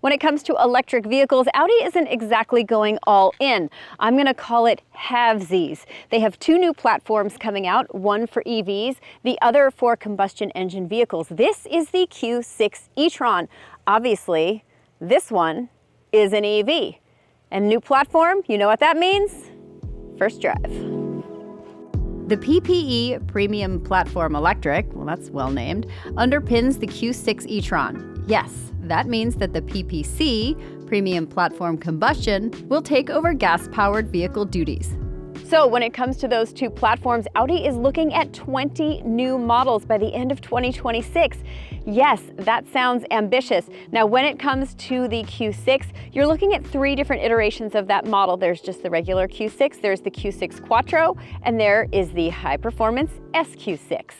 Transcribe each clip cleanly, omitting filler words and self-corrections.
When it comes to electric vehicles, Audi isn't exactly going all in. I'm going to call it halvesies. They have two new platforms coming out, one for EVs, the other for combustion engine vehicles. This is the Q6 e-tron. Obviously, this one is an EV. And new platform, you know what that means? First drive. The PPE Premium Platform Electric, well, that's well named, underpins the Q6 e-tron. Yes, that means that the PPC, Premium Platform Combustion, will take over gas-powered vehicle duties. So when it comes to those two platforms, Audi is looking at 20 new models by the end of 2026. Yes, that sounds ambitious. Now, when it comes to the Q6, you're looking at 3 different iterations of that model. There's just the regular Q6, there's the Q6 Quattro, and there is the high-performance SQ6.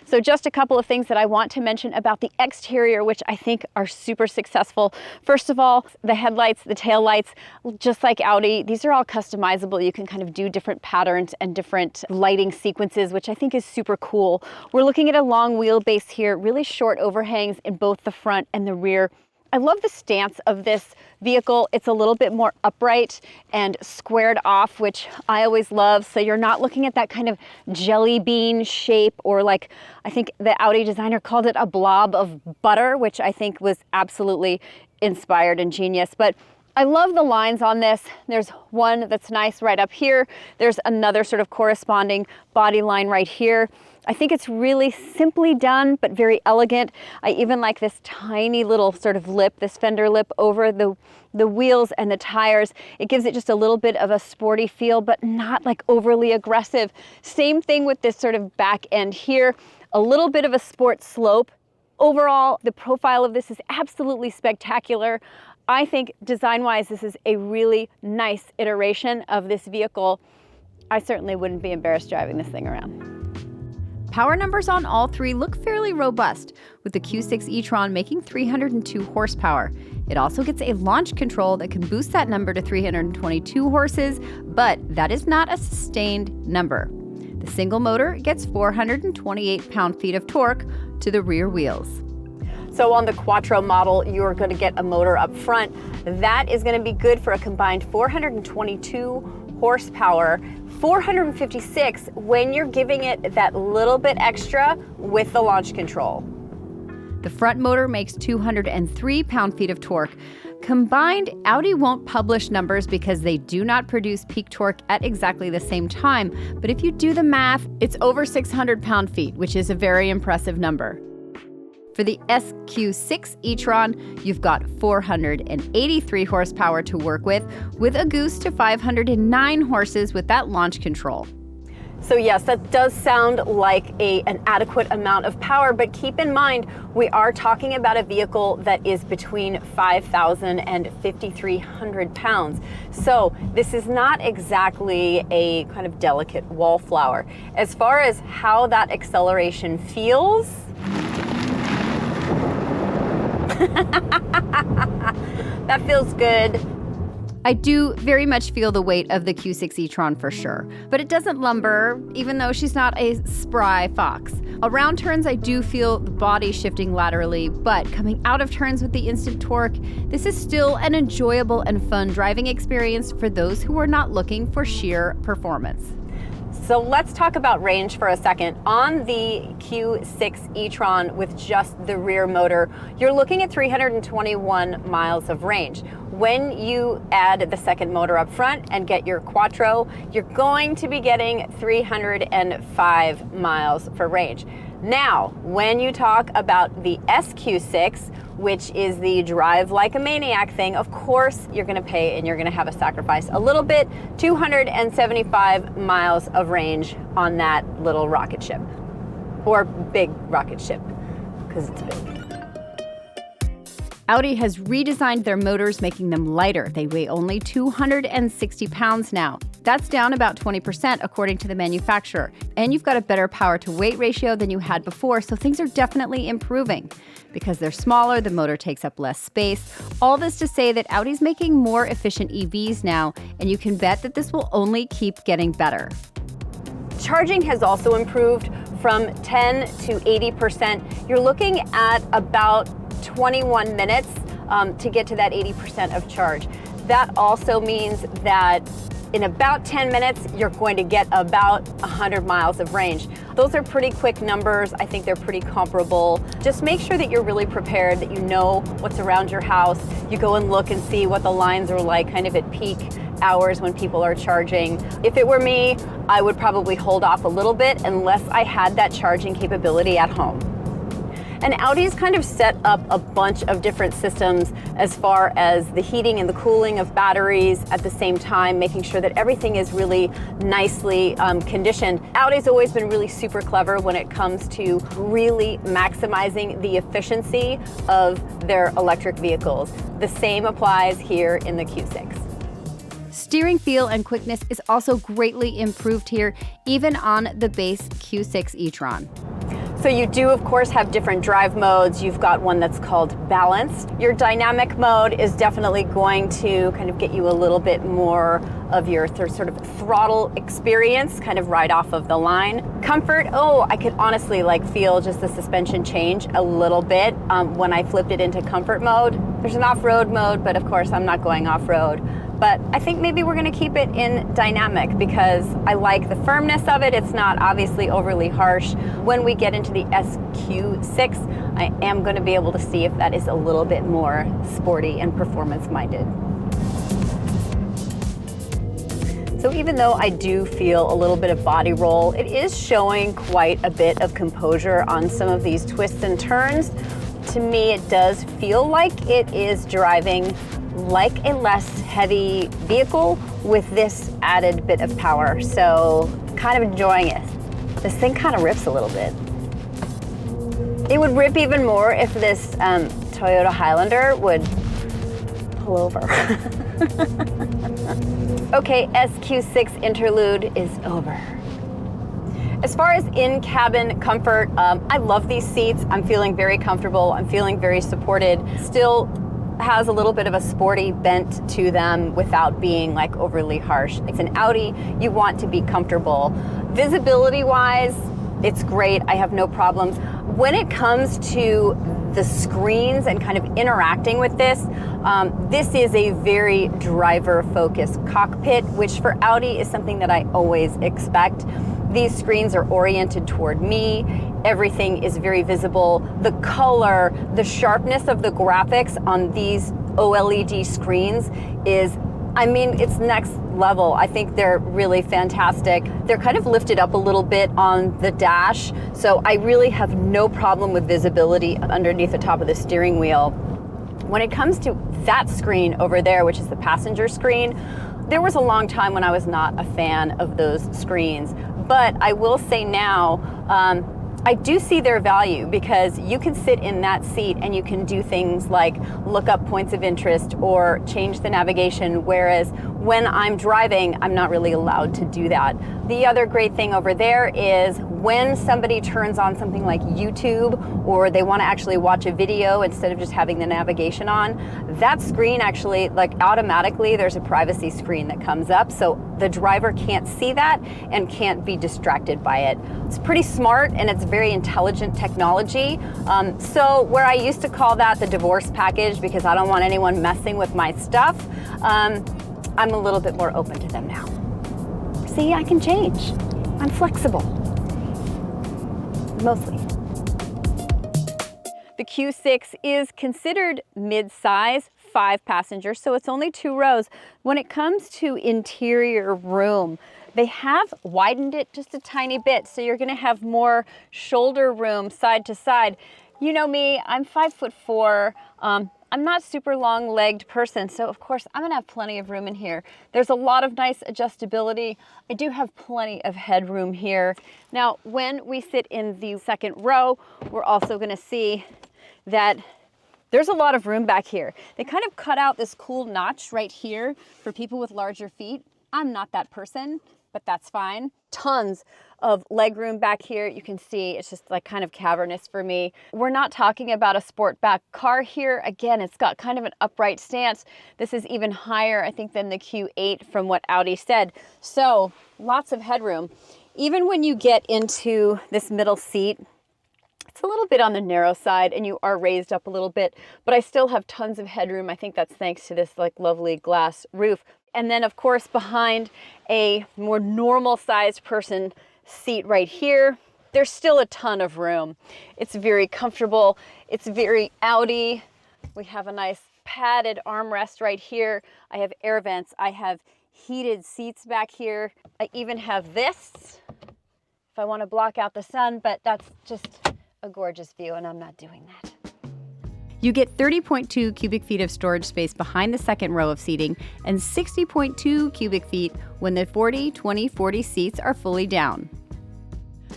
So just a couple of things that I want to mention about the exterior, which I think are super successful. First of all, the headlights, the taillights, just like Audi, these are all customizable. You can kind of do different patterns and different lighting sequences, which I think is super cool. We're looking at a long wheelbase here, really short overhangs in both the front and the rear. I love the stance of this vehicle. It's a little bit more upright and squared off, which I always love. So you're not looking at that kind of jelly bean shape, or like, I think the Audi designer called it a blob of butter, which I think was absolutely inspired and genius. But I love the lines on this. There's one that's nice right up here. There's another sort of corresponding body line right here. I think it's really simply done, but very elegant. I even like this tiny little sort of lip, this fender lip over the wheels and the tires. It gives it just a little bit of a sporty feel, but not like overly aggressive. Same thing with this sort of back end here, a little bit of a sport slope. Overall, the profile of this is absolutely spectacular. I think design-wise, this is a really nice iteration of this vehicle. I certainly wouldn't be embarrassed driving this thing around. Power numbers on all 3 look fairly robust, with the Q6 e-tron making 302 horsepower. It also gets a launch control that can boost that number to 322 horses, but that is not a sustained number. The single motor gets 428 pound-feet of torque to the rear wheels. So on the Quattro model, you're going to get a motor up front. That is going to be good for a combined 422 horsepower, 456 when you're giving it that little bit extra with the launch control. The front motor makes 203 pound-feet of torque. Combined, Audi won't publish numbers because they do not produce peak torque at exactly the same time. But if you do the math, it's over 600 pound-feet, which is a very impressive number. For the SQ6 e-tron, you've got 483 horsepower to work with a goose to 509 horses with that launch control. So yes, that does sound like an adequate amount of power, but keep in mind, we are talking about a vehicle that is between 5,000 and 5,300 pounds. So this is not exactly a kind of delicate wallflower. As far as how that acceleration feels, that feels good. I do very much feel the weight of the Q6 e-tron for sure, but it doesn't lumber, even though she's not a spry fox. Around turns, I do feel the body shifting laterally, but coming out of turns with the instant torque, this is still an enjoyable and fun driving experience for those who are not looking for sheer performance. So let's talk about range for a second. On the Q6 e-tron with just the rear motor, you're looking at 321 miles of range. When you add the second motor up front and get your Quattro, you're going to be getting 305 miles for range. Now, when you talk about the SQ6, which is the drive like a maniac thing, of course you're going to pay and you're going to have a sacrifice a little bit. 275 miles of range on that little rocket ship, or big rocket ship, because it's big. Audi has redesigned their motors, making them lighter. They weigh only 260 pounds now. That's down about 20% according to the manufacturer. And you've got a better power to weight ratio than you had before, so things are definitely improving. Because they're smaller, the motor takes up less space. All this to say that Audi's making more efficient EVs now, and you can bet that this will only keep getting better. Charging has also improved from 10 to 80%. You're looking at about 21 minutes to get to that 80% of charge. That also means that in about 10 minutes, you're going to get about 100 miles of range. Those are pretty quick numbers. I think they're pretty comparable. Just make sure that you're really prepared, that you know what's around your house. You go and look and see what the lines are like kind of at peak hours when people are charging. If it were me, I would probably hold off a little bit unless I had that charging capability at home. And Audi's kind of set up a bunch of different systems as far as the heating and the cooling of batteries at the same time, making sure that everything is really nicely conditioned. Audi's always been really super clever when it comes to really maximizing the efficiency of their electric vehicles. The same applies here in the Q6. Steering feel and quickness is also greatly improved here, even on the base Q6 e-tron. So you do, of course, have different drive modes. You've got one that's called balanced. Your dynamic mode is definitely going to kind of get you a little bit more of your sort of throttle experience, kind of right off of the line. Comfort, oh, I could honestly feel just the suspension change a little bit when I flipped it into comfort mode. There's an off-road mode, but of course I'm not going off-road. But I think maybe we're gonna keep it in dynamic because I like the firmness of it. It's not obviously overly harsh. When we get into the SQ6, I am gonna be able to see if that is a little bit more sporty and performance-minded. So even though I do feel a little bit of body roll, it is showing quite a bit of composure on some of these twists and turns. To me, it does feel like it is driving like a less heavy vehicle with this added bit of power. So kind of enjoying it. This thing kind of rips a little bit. It would rip even more if this Toyota Highlander would pull over. Okay, SQ6 interlude is over. As far as in-cabin comfort, I love these seats. I'm feeling very comfortable. I'm feeling very supported. Still has a little bit of a sporty bent to them without being overly harsh. It's an Audi. You want to be comfortable. Visibility-wise, it's great. I have no problems. When it comes to the screens and kind of interacting with this, this is a very driver-focused cockpit, which for Audi is something that I always expect. These screens are oriented toward me. Everything is very visible. The color, the sharpness of the graphics on these OLED screens is, it's next level. I think they're really fantastic. They're kind of lifted up a little bit on the dash, so I really have no problem with visibility underneath the top of the steering wheel. When it comes to that screen over there, which is the passenger screen, there was a long time when I was not a fan of those screens. But I will say now, I do see their value because you can sit in that seat and you can do things like look up points of interest or change the navigation, whereas when I'm driving, I'm not really allowed to do that. The other great thing over there is when somebody turns on something like YouTube or they want to actually watch a video instead of just having the navigation on, that screen actually, automatically, there's a privacy screen that comes up, so the driver can't see that and can't be distracted by it. It's pretty smart and it's very intelligent technology. So where I used to call that the divorce package because I don't want anyone messing with my stuff, I'm a little bit more open to them now. See, I can change. I'm flexible. Mostly. The Q6 is considered mid-size, 5-passenger, so it's only 2 rows. When it comes to interior room, they have widened it just a tiny bit, so you're gonna have more shoulder room side to side. You know me, I'm 5'4". I'm not super long-legged person, so of course I'm gonna have plenty of room in here. There's a lot of nice adjustability. I do have plenty of headroom here. Now, when we sit in the second row, we're also gonna see that there's a lot of room back here. They kind of cut out this cool notch right here for people with larger feet. I'm not that person, but that's fine. Tons of leg room back here. You can see it's just kind of cavernous for me. We're not talking about a sport back car here. Again, it's got kind of an upright stance. This is even higher, I think, than the Q8 from what Audi said. So lots of headroom. Even when you get into this middle seat, It's a little bit on the narrow side and you are raised up a little bit, but I still have tons of headroom. I think that's thanks to this like lovely glass roof. And then of course behind a more normal sized person seat right here, there's still a ton of room. It's very comfortable. It's very Audi. We have a nice padded armrest right here. I have air vents. I have heated seats back here. I even have this if I want to block out the sun, but that's just a gorgeous view and I'm not doing that. You get 30.2 cubic feet of storage space behind the second row of seating and 60.2 cubic feet when the 40, 20, 40 seats are fully down.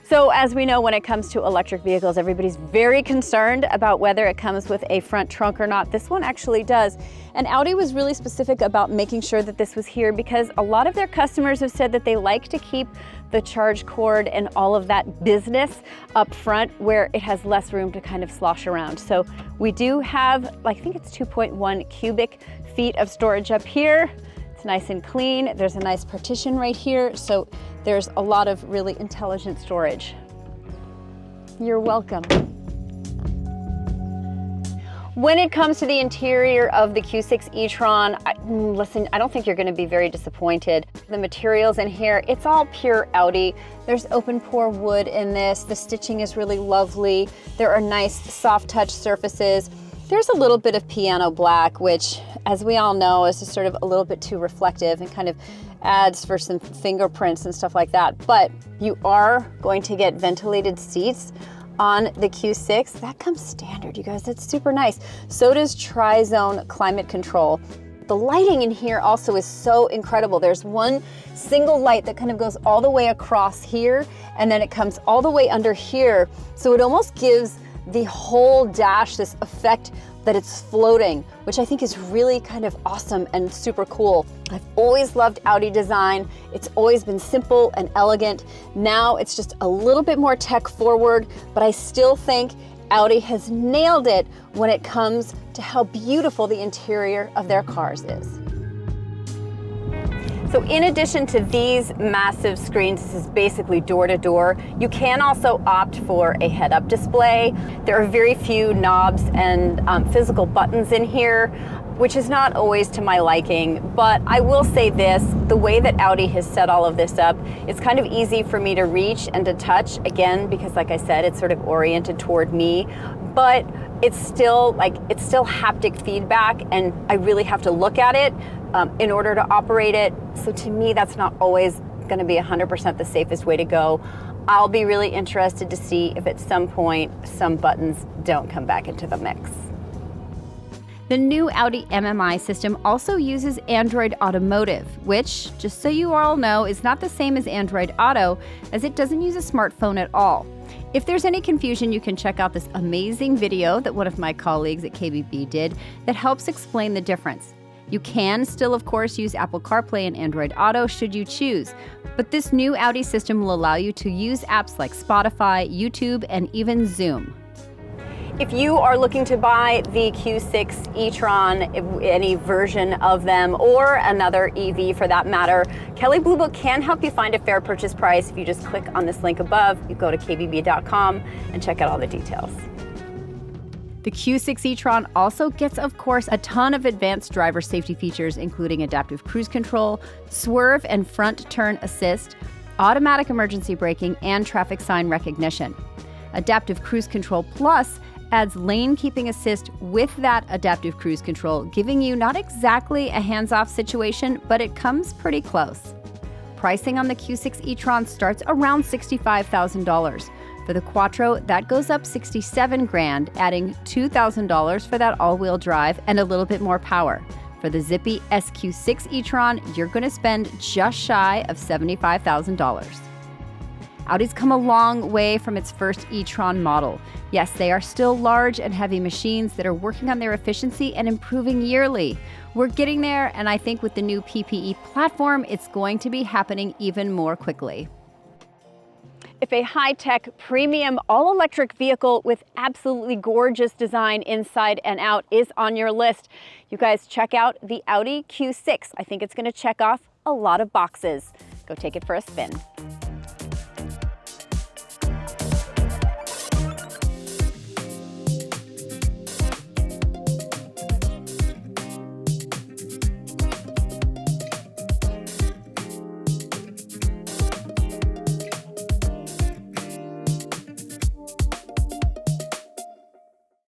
So as we know, when it comes to electric vehicles, everybody's very concerned about whether it comes with a front trunk or not. This one actually does. And Audi was really specific about making sure that this was here because a lot of their customers have said that they like to keep the charge cord and all of that business up front where it has less room to kind of slosh around. So we do have, I think it's 2.1 cubic feet of storage up here. It's nice and clean. There's a nice partition right here. So there's a lot of really intelligent storage. You're welcome. When it comes to the interior of the Q6 e-tron, listen, I don't think you're going to be very disappointed. The materials in here, it's all pure Audi. There's open pore wood in this. The stitching is really lovely. There are nice soft touch surfaces. There's a little bit of piano black, which, as we all know, is just sort of a little bit too reflective and kind of adds for some fingerprints and stuff like that. But you are going to get ventilated seats on the Q6. That comes standard, you guys. That's super nice. So does tri-zone climate control. The lighting in here also is so incredible. There's one single light that kind of goes all the way across here, and then it comes all the way under here. So it almost gives the whole dash this effect that it's floating, which I think is really kind of awesome and super cool. I've always loved Audi design. It's always been simple and elegant. Now it's just a little bit more tech forward, but I still think Audi has nailed it when it comes to how beautiful the interior of their cars is. So in addition to these massive screens, this is basically door to door, you can also opt for a head-up display. There are very few knobs and physical buttons in here, which is not always to my liking, but I will say this, the way that Audi has set all of this up, it's kind of easy for me to reach and to touch, again, because like I said, it's sort of oriented toward me, but it's still haptic feedback and I really have to look at it in order to operate it. So to me, that's not always gonna be 100% the safest way to go. I'll be really interested to see if at some point some buttons don't come back into the mix. The new Audi MMI system also uses Android Automotive, which, just so you all know, is not the same as Android Auto, as it doesn't use a smartphone at all. If there's any confusion, you can check out this amazing video that one of my colleagues at KBB did that helps explain the difference. You can still, of course, use Apple CarPlay and Android Auto should you choose, but this new Audi system will allow you to use apps like Spotify, YouTube, and even Zoom. If you are looking to buy the Q6 e-tron, any version of them, or another EV for that matter, Kelley Blue Book can help you find a fair purchase price. If you just click on this link above, you go to kbb.com and check out all the details. The Q6 e-tron also gets, of course, a ton of advanced driver safety features, including adaptive cruise control, swerve and front turn assist, automatic emergency braking, and traffic sign recognition. Adaptive Cruise Control Plus adds lane keeping assist with that adaptive cruise control, giving you not exactly a hands-off situation, but it comes pretty close. Pricing on the Q6 e-tron starts around $65,000. For the Quattro, that goes up $67,000, adding $2,000 for that all-wheel drive and a little bit more power. For the zippy SQ6 e-tron, you're going to spend just shy of $75,000. Audi's come a long way from its first e-tron model. Yes, they are still large and heavy machines that are working on their efficiency and improving yearly. We're getting there, and I think with the new PPE platform, it's going to be happening even more quickly. If a high-tech, premium, all-electric vehicle with absolutely gorgeous design inside and out is on your list, you guys check out the Audi Q6. I think it's going to check off a lot of boxes. Go take it for a spin.